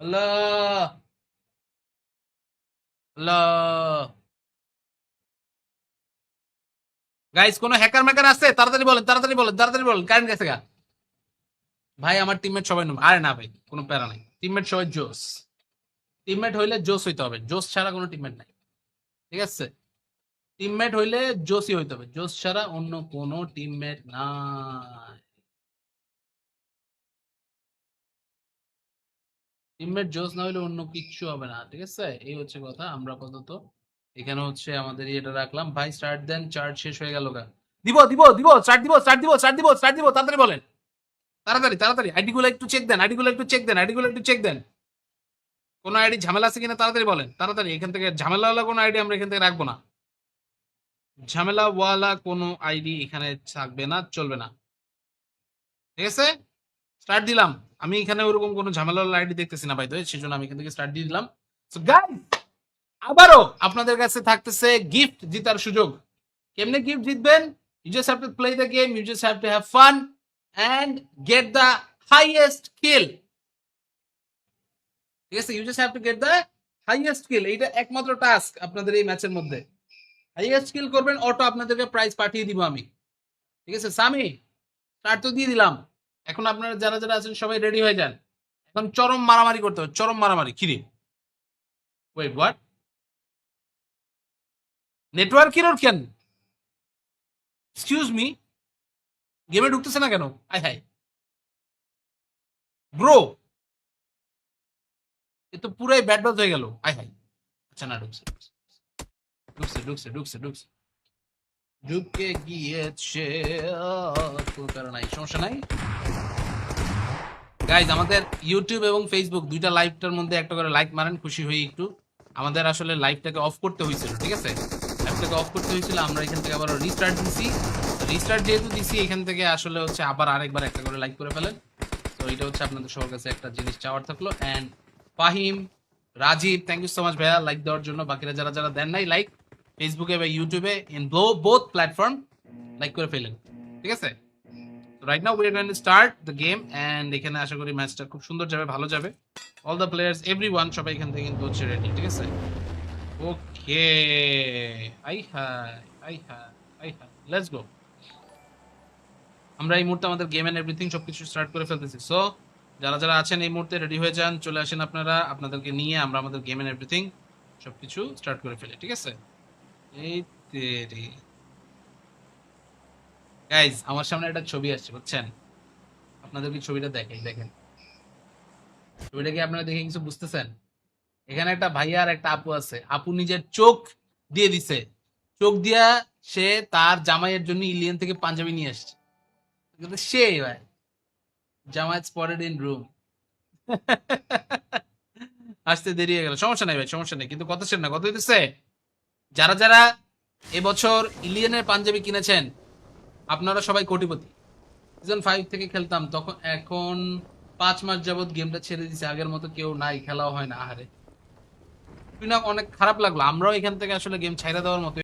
আল্লাহ আল্লাহ। Guys কোন hacker ম্যাকার আছে? তাড়াতাড়ি বলেন, তাড়াতাড়ি বলেন, তাড়াতাড়ি বলেন। কারেন্ট গেছে গা। ভাই আমার টিমমেট সবাই নুম। আরে না ভাই, কোনো প্যারা নাই, টিমমেট সবাই জোস। টিমমেট হইলে জোস হইতে হবে, জোস ছাড়া কোনো টিমমেট নাই। ঠিক আছে, টিমমেট হইলে জোসই হইতে হবে, জোস ছাড়া অন্য কোনো টিমমেট নাই। টিমমেট জোস না হইলে অন্য কিচ্ছু হবে না। ঠিক আছে, এই হচ্ছে কথা। আমরা আপাতত এখানে হচ্ছে আমাদের এটা রাখলাম। ভাই স্টার্ট দেন, চার্জ শেষ হয়ে গেল গা। দিব দিব দিব, স্টার্ট দিব, স্টার্ট দিব, স্টার্ট দিব, স্টার্ট দিব, তাড়াতাড়ি বলেন। তাড়াতাড়ি তাড়াতাড়ি আইডি গুলো একটু চেক দেন, আইডি গুলো একটু চেক দেন, আইডি গুলো একটু চেক দেন। কোন আইডি ঝামেলা আছে কিনা তাড়াতাড়ি বলেন, তাড়াতাড়ি। এখান থেকে ঝামেলাওয়ালা কোনো আইডি আমরা এখান থেকে রাখবো না। ঝামেলাওয়ালা কোনো আইডি এখানে থাকবে না, চলবে না। ঠিক আছে, স্টার্ট দিলাম। আমি এখানে ওরকম কোনো ঝামেলাওয়ালা আইডি দেখতেছি না ভাই, তো সেজন্য আমি এখান থেকে স্টার্ট দিয়ে দিলাম। সো গাইস, আবারও আপনাদের কাছে থাকতেছে গিফট জিতার সুযোগ। কেমনে গিফট জিতবেন? You just have to play the game, you just have to have fun and get the highest kill. ঠিক আছে, you just have to get the highest kill. এইটা একমাত্র টাস্ক আপনাদের এই ম্যাচের মধ্যে। হাইয়েস্ট কিল করবেন, অটো আপনাদেরকে প্রাইজ পাঠিয়ে দিব আমি। ঠিক আছে সামি, স্টার্ট তো দিয়ে দিলাম। এখন আপনারা যারা যারা আছেন সবাই রেডি হয়ে যান। এখন চরম মারামারি করতে হবে, চরম মারামারি। কিরে, ওয়েট হোয়াট? নেটওয়ার্ক এরর কেন? এক্সকিউজ মি, গেমে ঢুকতেছে না কেন? আয় হায় ব্রো, এ তো পুরাই ব্যাড বাজ হয়ে গেল। আয় হায়। আচ্ছা না, ঢুকছে ঢুকছে ঢুকছে ঢুকছে ঢুকছে ঢুকে গিয়েছে। কোনো কারণ নাই, সমস্যা নাই। গাইজ আমাদের ইউটিউব এবং ফেসবুক দুইটা লাইভটার মধ্যে একটা করে লাইক মারেন, খুশি হই একটু। আমাদের আসলে লাইভটাকে অফ করতে হয়েছিল। ঠিক আছে, লাইভটাকে অফ করতে হয়েছিল, আমরা এখান থেকে আবার রিস্টার্ট দিছি। রিস্টার্ট যেহেতু দিছি, এখান থেকে আসলে হচ্ছে আবার আরেকবার একটা করে লাইক করে ফেলেন। তো এটা হচ্ছে আপনাদের সবার কাছে একটা জিনিস চাওয়ার থাকলো। And Fahim, Rajib, thank you so much ভাইয়া লাইক দেওয়ার জন্য। বাকিরা যারা যারা দেন নাই লাইক, ফেসবুকে বা ইউটিউবে ইন বোথ প্ল্যাটফর্ম লাইক করে ফেলেন। ঠিক আছে, right now we are going to start the game and এখানে আশা করি ম্যাচটা খুব সুন্দর যাবে, ভালো যাবে। অল দ্য প্লেয়ার্স এভরিওয়ান সবাই এখান থেকে কিন্তু হচ্ছে রেডি। ঠিক আছে, ওকে, আই হাই আই হাই আই হাই, লেটস গো। আমরা এই মুহূর্তে আমাদের গেম এন্ড এভরিথিং সবকিছু স্টার্ট করে ফেলতেছি। সো যারা যারা আছেন এই মুহূর্তে রেডি হয়ে যান, চলে আসেন আপনারা। আপনাদেরকে নিয়ে আমরা আমাদের গেম এন্ড এভরিথিং সবকিছু স্টার্ট করে ফেলি। ঠিক আছে, এই তেরি গাইজ, আমার সামনে একটা ছবি আসছে বুঝছেন? আপনাদেরকে ছবিটা দেখাই, দেখেন ছবিটা কি আপনারা দেখে কিছু বুঝতেছেন? এখানে একটা ভাইয়া আর একটা আপু আছে। আপু নিজের চোখ দিয়ে দিছে, চোখ দিয়া সে তার জামাইয়ের জন্য ইলিয়ান থেকে পাঞ্জাবি নিয়ে আসছে। কিন্তু সে ভাই জামাই স্পটেড ইন রুম। আসতে দেরি হয়ে গেল, সমস্যা নাই ভাই, সমস্যা নেই। কিন্তু কত সেন না, কত হইতেছে? যারা যারা এবছর ইলিয়ানের পাঞ্জাবি কিনেছেন আপনারা সবাই কোটিপতি। সিজন 5 থেকে খেলতাম তখন, এখন 5 মাস যাবত গেমটা ছেড়ে দিছে। আগের মতো কেউ নাই, খেলাও হয় না। আহারে, শুনে অনেক খারাপ লাগলো। আমরাও এখান থেকে আসলে গেম ছাইড়া দেওয়ার মতো